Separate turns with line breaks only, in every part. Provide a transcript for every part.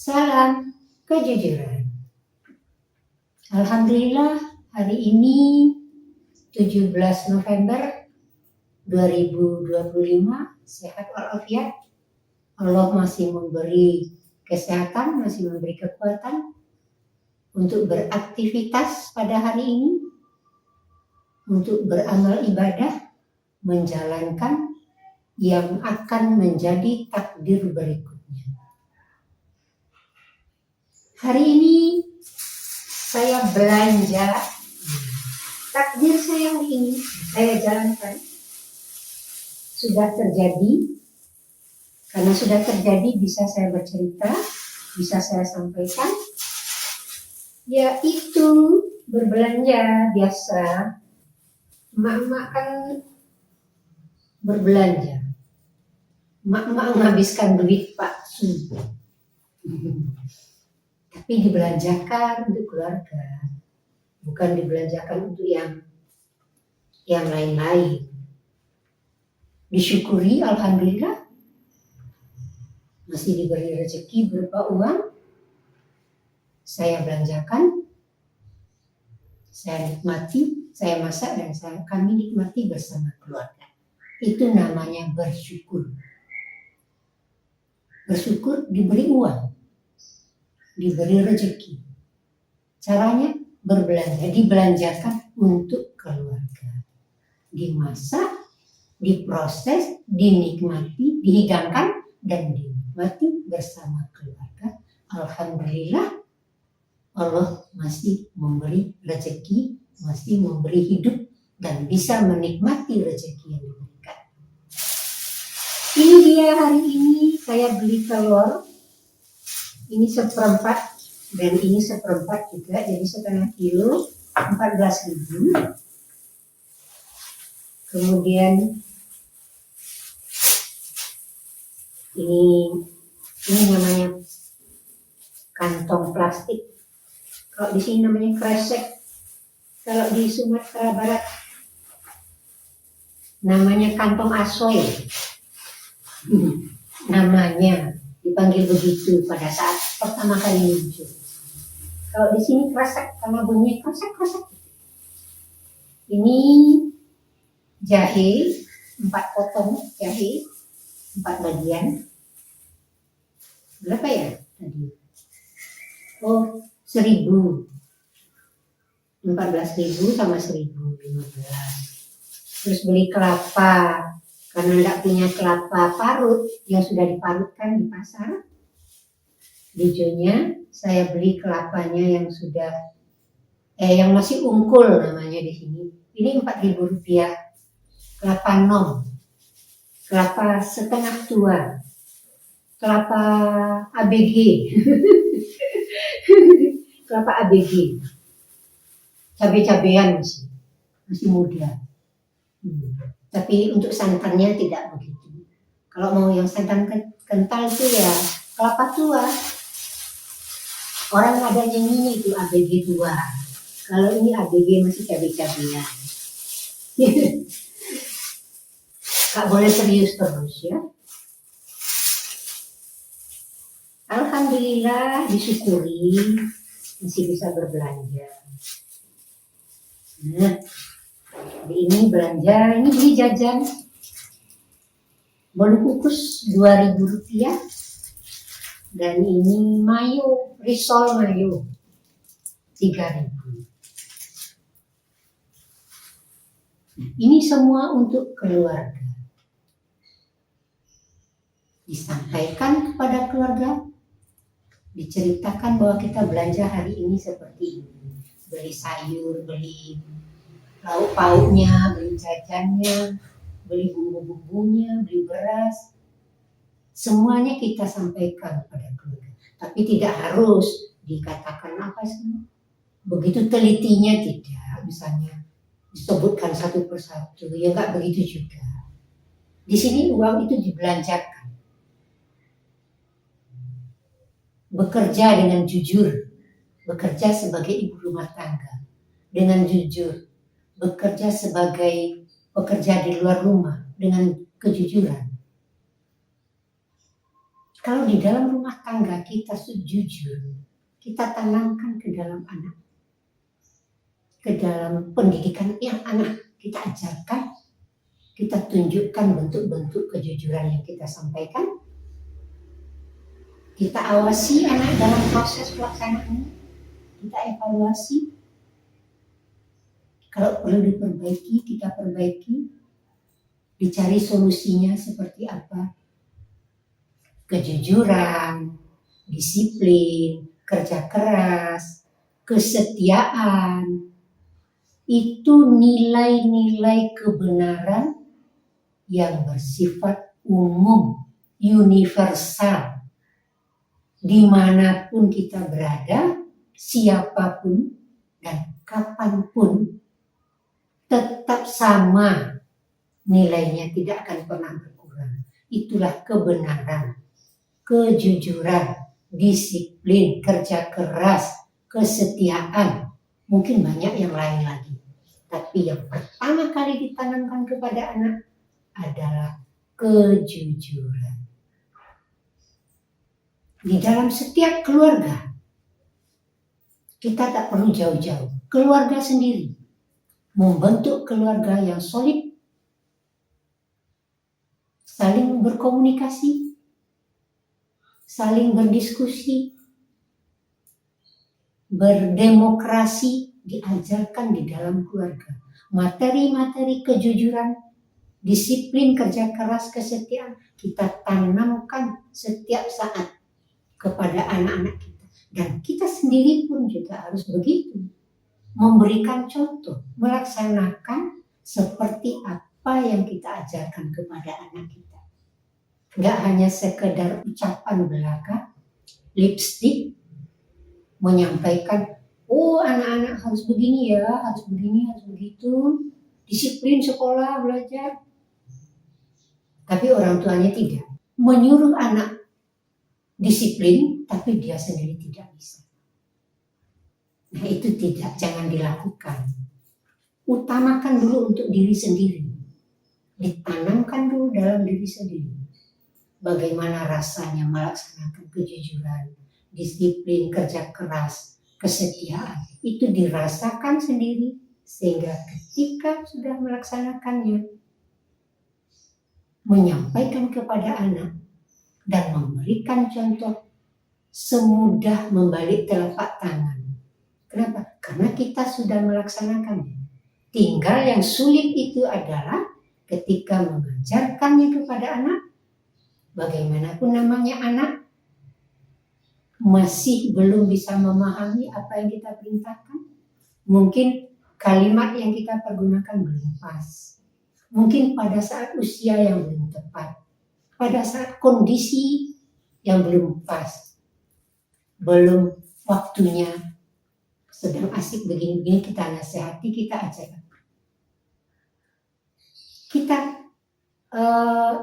Salam kejujuran. Alhamdulillah hari ini 17 November 2025 sehat walafiat. Allah masih memberi kesehatan, masih memberi kekuatan untuk beraktivitas pada hari ini, untuk beramal ibadah, menjalankan yang akan menjadi takdir berikutnya. Hari ini saya belanja, takdir saya hari ini saya jalankan. Sudah terjadi, karena sudah terjadi bisa saya bercerita, bisa saya sampaikan, yaitu berbelanja biasa. Emak-emak kan berbelanja, emak-emak menghabiskan duit palsu. Tapi dibelanjakan untuk keluarga, bukan dibelanjakan untuk yang lain-lain. Disyukuri, alhamdulillah, masih diberi rezeki berupa uang. Saya belanjakan, saya nikmati, saya masak dan kami nikmati bersama keluarga. Itu namanya bersyukur. Bersyukur diberi uang, diberi rezeki. Caranya berbelanja, dibelanjakan untuk keluarga. Dimasak, diproses, dinikmati, dihidangkan, dan dinikmati bersama keluarga. Alhamdulillah, Allah masih memberi rezeki, masih memberi hidup, dan bisa menikmati rezeki yang diberikan. Ini dia hari ini saya beli telur. Ini seperempat dan ini seperempat juga, jadi setengah kilo, 14.000. Kemudian ini namanya kantong plastik. Kalau di sini namanya kresek. Kalau di Sumatera Barat namanya kantong asoy. Namanya dipanggil begitu pada saat pertama kali muncul. Kalau di sini kresek, karena bunyi kresek. Ini jahe, 4 potong jahe, 4 bagian. Berapa ya tadi? Oh, 1.000. 14.000 sama 1.015. Terus beli kelapa. Karena tidak punya kelapa parut yang sudah diparutkan di pasar, hijaunya saya beli kelapanya yang sudah yang masih unggul namanya di sini. Ini 4.000 rupiah. Kelapa nom, kelapa setengah tua, kelapa ABG, kelapa ABG, cabai-cabean masih muda. Tapi untuk santannya tidak begitu. Kalau mau yang santan kental itu ya kelapa tua. Orang ada yang ini itu ABG tua. Kalau ini ABG masih cabai-cabean. Gak boleh serius terus ya. Alhamdulillah disyukuri masih bisa berbelanja. Nah, ini belanja, ini beli jajan bolu kukus 2.000 rupiah, dan ini mayo, risol mayo 3.000. Ini semua untuk keluarga. Disampaikan kepada keluarga, diceritakan bahwa kita belanja hari ini seperti ini. Beli sayur, beli lauk pauknya, beli jajannya, beli bumbu-bumbunya, beli beras. Semuanya kita sampaikan pada keluarga. Tapi tidak harus dikatakan apa sih. Begitu telitinya tidak, misalnya disebutkan satu persatu, ya nggak begitu juga. Di sini uang itu dibelanjakan. Bekerja dengan jujur, bekerja sebagai ibu rumah tangga dengan jujur, bekerja sebagai pekerja di luar rumah dengan kejujuran. Kalau di dalam rumah tangga kita jujur, kita tanamkan ke dalam anak, ke dalam pendidikan yang anak kita ajarkan, kita tunjukkan bentuk-bentuk kejujuran yang kita sampaikan, kita awasi anak dalam proses pelaksanaannya, kita evaluasi. Kalau perlu diperbaiki, kita perbaiki, dicari solusinya seperti apa. Kejujuran, disiplin, kerja keras, kesetiaan, itu nilai-nilai kebenaran yang bersifat umum, universal. Dimanapun kita berada, siapapun dan kapanpun, tetap sama nilainya, tidak akan pernah berkurang. Itulah kebenaran, kejujuran, disiplin, kerja keras, kesetiaan. Mungkin banyak yang lain lagi. Tapi yang pertama kali ditanamkan kepada anak adalah kejujuran. Di dalam setiap keluarga, kita tak perlu jauh-jauh. Keluarga sendiri membentuk keluarga yang solid, saling berkomunikasi, saling berdiskusi, berdemokrasi, diajarkan di dalam keluarga. Materi-materi kejujuran, disiplin, kerja keras, kesetiaan, kita tanamkan setiap saat kepada anak-anak kita. Dan kita sendiri pun juga harus begitu. Memberikan contoh, melaksanakan seperti apa yang kita ajarkan kepada anak kita. Nggak hanya sekedar ucapan belaka, lipstick, menyampaikan, oh anak-anak harus begini ya, harus begini, harus begitu, disiplin sekolah, belajar. Tapi orang tuanya tidak. Menyuruh anak disiplin, tapi dia sendiri tidak bisa. Nah itu tidak, jangan dilakukan. Utamakan dulu untuk diri sendiri. Ditanamkan dulu dalam diri sendiri. Bagaimana rasanya melaksanakan kejujuran, disiplin, kerja keras, kesetiaan. Itu dirasakan sendiri. Sehingga ketika sudah melaksanakannya, menyampaikan kepada anak dan memberikan contoh, semudah membalik telapak tangan. Kenapa? Karena kita sudah melaksanakannya. Tinggal yang sulit itu adalah ketika mengajarkannya kepada anak, bagaimanapun namanya anak, masih belum bisa memahami apa yang kita perintahkan. Mungkin kalimat yang kita pergunakan belum pas. Mungkin pada saat usia yang belum tepat. Pada saat kondisi yang belum pas. Belum waktunya. Sedang asik begini-begini, kita nasihati, kita ajarkan. Kita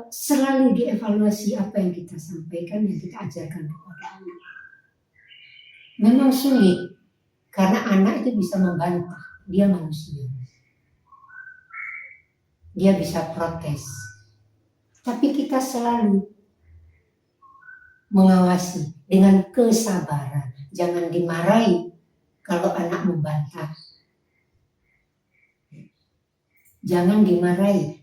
selalu dievaluasi apa yang kita sampaikan, yang kita ajarkan kepada anak. Memang sulit, karena anak itu bisa membantah, dia manusia. Dia bisa protes. Tapi kita selalu mengawasi dengan kesabaran. Jangan dimarahi kalau anak membantah. Jangan dimarahi.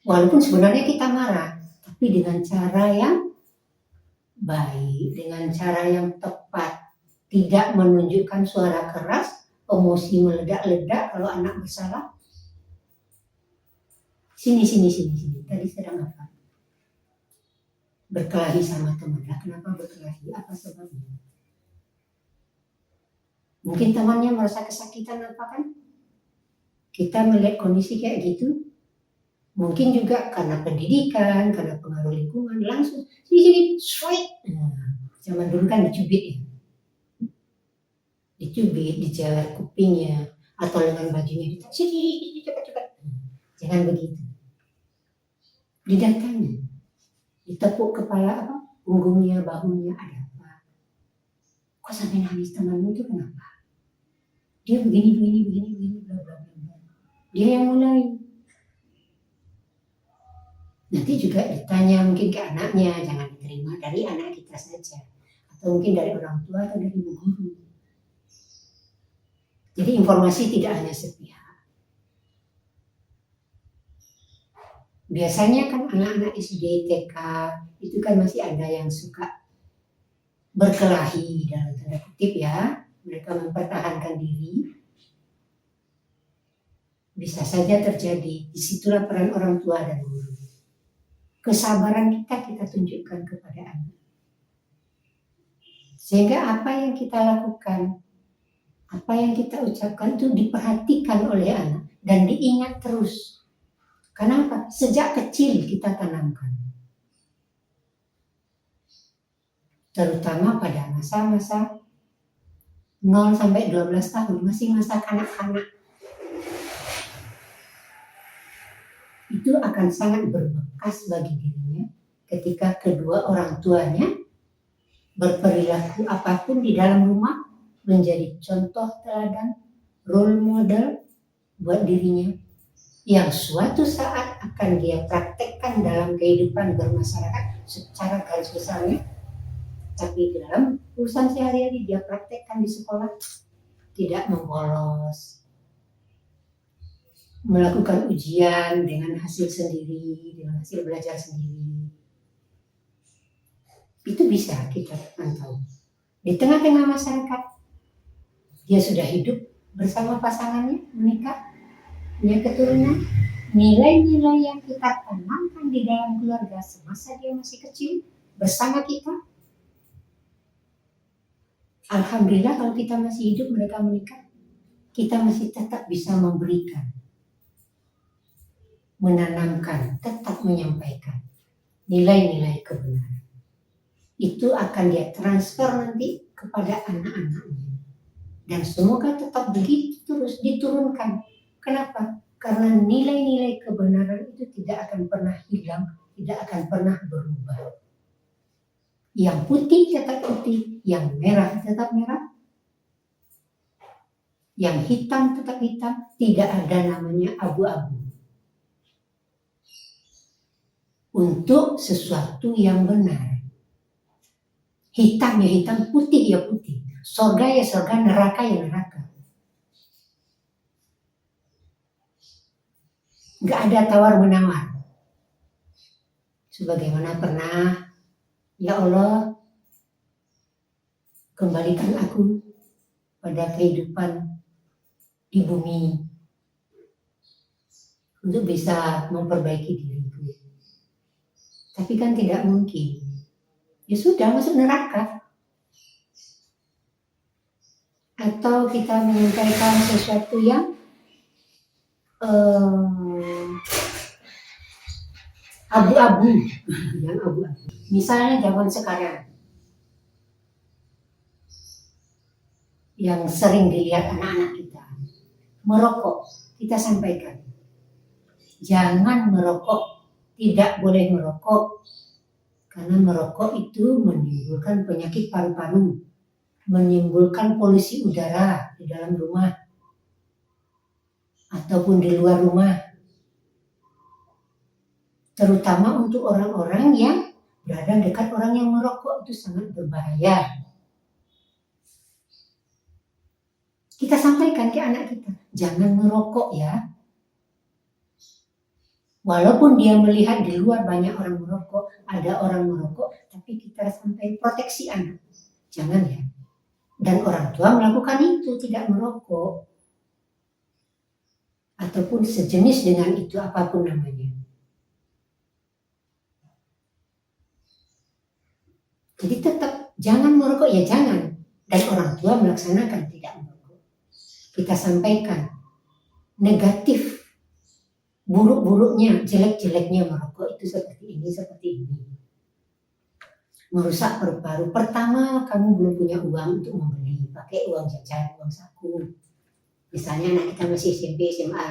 Walaupun sebenarnya kita marah, tapi dengan cara yang baik, dengan cara yang tepat. Tidak menunjukkan suara keras, emosi meledak-ledak kalau anak bersalah. Sini. Tadi sedang apa? Berkelahi sama teman. Kenapa berkelahi? Apa sebabnya? Mungkin temannya merasa kesakitan apa kan? Kita melihat kondisi kayak gitu. Mungkin juga karena pendidikan, karena pengaruh lingkungan, langsung sini, straight. Zaman dulu kan dicubit ya. Dicubit, dijewer kupingnya, atau dengan bajunya ditarik, sini, cepat. Jangan begitu. Didatangi, ditepuk kepala apa? Punggungnya, bahunya, ada apa? Kok sampai nangis temanmu itu kenapa? Dia begini, bla bla bla. Dia yang mulai. Nanti juga ditanya mungkin ke anaknya, jangan diterima dari anak kita saja, atau mungkin dari orang tua atau dari ibu guru. Jadi informasi tidak hanya sepihak. Biasanya kan anak-anak SD, TK itu kan masih ada yang suka berkelahi dalam tanda kutip ya, mereka mempertahankan diri. Bisa saja terjadi, disitulah peran orang tua dan guru. Kesabaran kita tunjukkan kepada anak. Sehingga apa yang kita lakukan, apa yang kita ucapkan itu diperhatikan oleh anak dan diingat terus. Kenapa? Sejak kecil kita tanamkan. Terutama pada masa-masa 0 sampai 12 tahun, masih masa kanak-kanak. Itu akan sangat berbekas bagi dirinya ketika kedua orang tuanya berperilaku apapun di dalam rumah menjadi contoh teladan, role model buat dirinya yang suatu saat akan dia praktekkan dalam kehidupan bermasyarakat secara garis besarnya, tapi dalam urusan sehari-hari dia praktekkan di sekolah, tidak membolos, melakukan ujian dengan hasil sendiri, dengan hasil belajar sendiri. Itu bisa kita pantau. Di tengah-tengah masyarakat, dia sudah hidup bersama pasangannya, menikah, punya keturunan, nilai-nilai yang kita tanamkan di dalam keluarga semasa dia masih kecil bersama kita. Alhamdulillah kalau kita masih hidup, mereka menikah, kita masih tetap bisa memberikan, menanamkan, tetap menyampaikan nilai-nilai kebenaran. Itu akan dia transfer nanti kepada anak-anaknya. Dan semoga tetap begitu terus diturunkan. Kenapa? Karena nilai-nilai kebenaran itu tidak akan pernah hilang, tidak akan pernah berubah. Yang putih tetap putih, yang merah tetap merah, yang hitam tetap hitam, tidak ada namanya abu-abu. Untuk sesuatu yang benar. Hitam ya hitam, putih ya putih. Surga ya surga, neraka ya neraka. Gak ada tawar-menawar. Sebagaimana pernah, ya Allah, kembalikan aku pada kehidupan di bumi untuk bisa memperbaiki diriku. Tapi kan tidak mungkin. Ya sudah, masuk neraka. Atau kita menyampaikan sesuatu yang abu-abu, yang abu-abu. Misalnya zaman sekarang yang sering dilihat anak-anak kita merokok, kita sampaikan jangan merokok, tidak boleh merokok, karena merokok itu menimbulkan penyakit paru-paru, menimbulkan polusi udara di dalam rumah ataupun di luar rumah, terutama untuk orang-orang yang berada dekat orang yang merokok, itu sangat berbahaya. Kita sampaikan ke anak kita, jangan merokok ya. Walaupun dia melihat di luar banyak orang merokok, ada orang merokok, tapi kita sampai proteksi anak, jangan ya. Dan orang tua melakukan itu, tidak merokok ataupun sejenis dengan itu, apapun namanya. Jadi tetap jangan merokok ya jangan, dan orang tua melaksanakan tidak merokok. Kita sampaikan negatif, buruk-buruknya, jelek-jeleknya merokok itu seperti ini, seperti ini. Merusak paru-paru. Pertama, kamu belum punya uang untuk membeli, pakai uang jajan, uang saku. Misalnya anak kita masih SMP, SMA,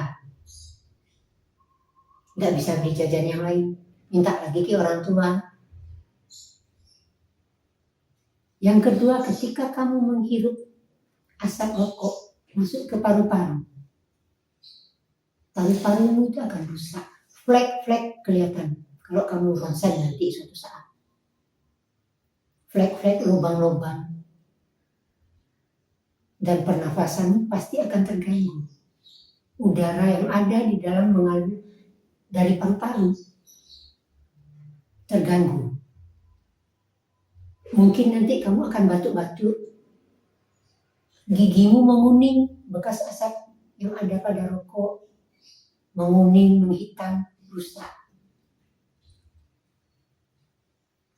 nggak bisa beli jajan yang lain, minta lagi ke orang tua. Yang kedua, ketika kamu menghirup asap rokok masuk ke paru-paru, paru-parumu itu akan rusak, flek-flek kelihatan kalau kamu ronsen nanti suatu saat. flek-flek, lubang-lubang, dan pernafasan pasti akan terganggu. Udara yang ada di dalam mengalir dari paru-paru terganggu. Mungkin nanti kamu akan batuk-batuk, gigimu menguning, bekas asap yang ada pada rokok menguning, menghitam, rusak.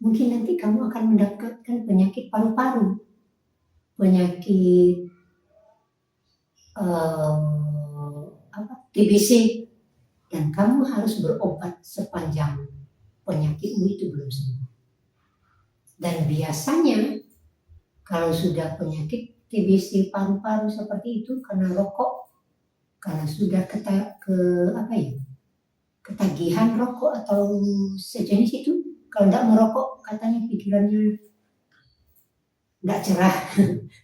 Mungkin nanti kamu akan mendapatkan penyakit paru-paru, penyakit TBC, dan kamu harus berobat sepanjang penyakitmu itu belum sembuh. Dan biasanya kalau sudah penyakit TBC paru-paru seperti itu karena rokok, karena sudah ketagihan rokok atau sejenis itu, kalau tidak merokok katanya pikirannya tidak cerah,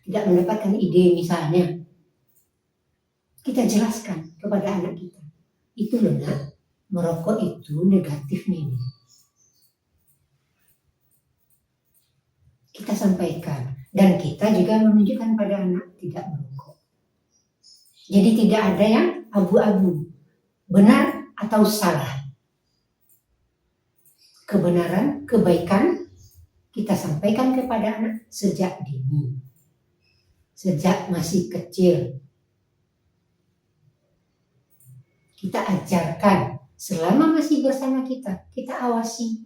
tidak mendapatkan ide misalnya. Kita jelaskan kepada anak kita, itu loh nak, merokok itu negatifnya ini. Kita sampaikan, dan kita juga menunjukkan pada anak tidak merokok. Jadi tidak ada yang abu-abu, benar atau salah. Kebenaran, kebaikan kita sampaikan kepada anak sejak dini, sejak masih kecil. Kita ajarkan selama masih bersama kita, kita awasi,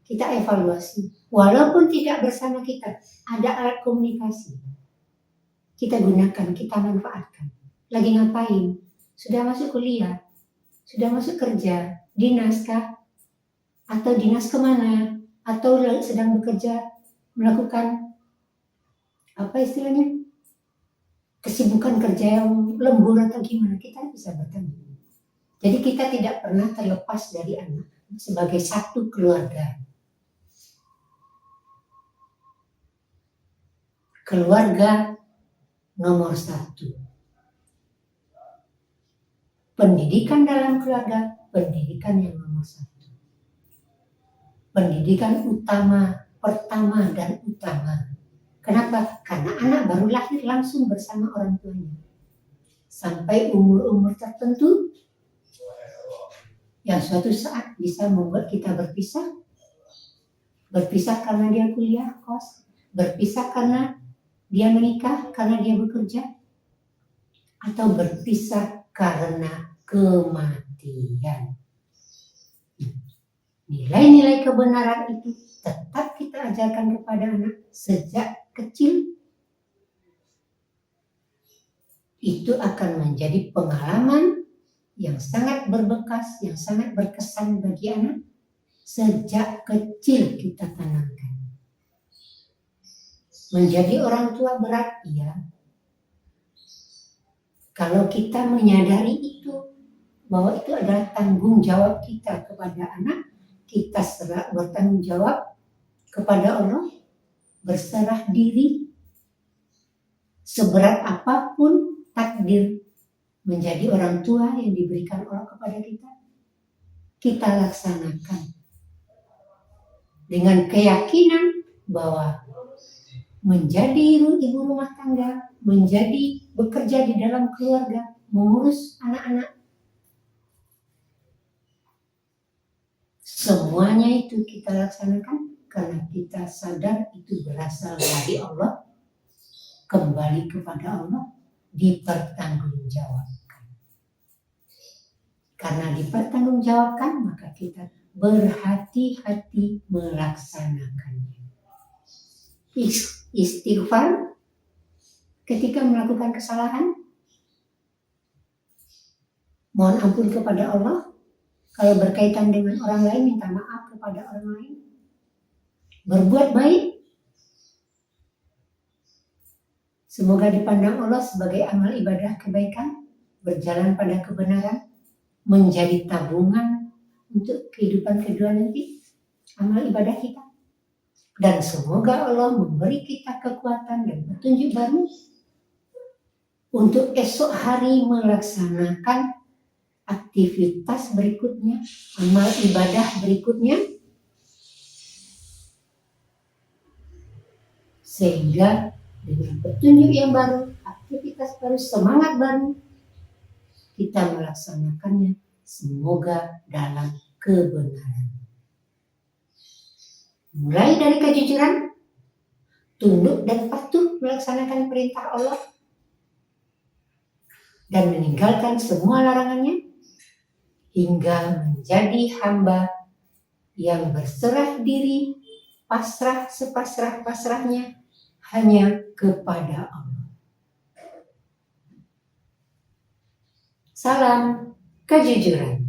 kita evaluasi. Walaupun tidak bersama kita, ada alat komunikasi. Kita gunakan, kita manfaatkan. Lagi ngapain? Sudah masuk kuliah? Sudah masuk kerja? Dinas kah? Atau dinas kemana? Atau sedang bekerja, melakukan apa istilahnya? Kesibukan kerja yang lembur atau gimana, kita bisa bertanya. Jadi kita tidak pernah terlepas dari anak sebagai satu keluarga. Keluarga nomor 1. Pendidikan dalam keluarga, pendidikan yang nomor 1. Pendidikan utama, pertama dan utama. Kenapa? Karena anak baru lahir langsung bersama orang tuanya. Sampai umur-umur tertentu yang suatu saat bisa membuat kita berpisah. Berpisah karena dia kuliah kos, berpisah karena dia menikah, karena dia bekerja, atau berpisah karena kematian. Nilai-nilai kebenaran itu tetap kita ajarkan kepada anak sejak kecil. Itu akan menjadi pengalaman yang sangat berbekas, yang sangat berkesan bagi anak. Sejak kecil kita tanamkan. Menjadi orang tua berat, iya. Kalau kita menyadari itu, bahwa itu adalah tanggung jawab kita kepada anak, kita bertanggung jawab kepada Allah, berserah diri, seberat apapun takdir menjadi orang tua yang diberikan Allah kepada kita laksanakan dengan keyakinan bahwa menjadi ibu rumah tangga, menjadi bekerja di dalam keluarga, mengurus anak-anak, semuanya itu kita laksanakan karena kita sadar itu berasal dari Allah, kembali kepada Allah, dipertanggungjawabkan. Karena dipertanggungjawabkan, maka kita berhati-hati melaksanakannya. Istighfar ketika melakukan kesalahan, mohon ampun kepada Allah. Kalau berkaitan dengan orang lain, minta maaf kepada orang lain. Berbuat baik, semoga dipandang Allah sebagai amal ibadah kebaikan, berjalan pada kebenaran, menjadi tabungan untuk kehidupan kedua nanti, amal ibadah kita. Dan semoga Allah memberi kita kekuatan dan petunjuk baru untuk esok hari melaksanakan aktivitas berikutnya, amal ibadah berikutnya, Sehingga dengan petunjuk yang baru, aktivitas baru, semangat baru, kita melaksanakannya semoga dalam kebenaran. Mulai dari kejujuran, tunduk dan patuh melaksanakan perintah Allah, dan meninggalkan semua larangannya, hingga menjadi hamba yang berserah diri, pasrah sepasrah-pasrahnya hanya kepada Allah. Salam kejujuran.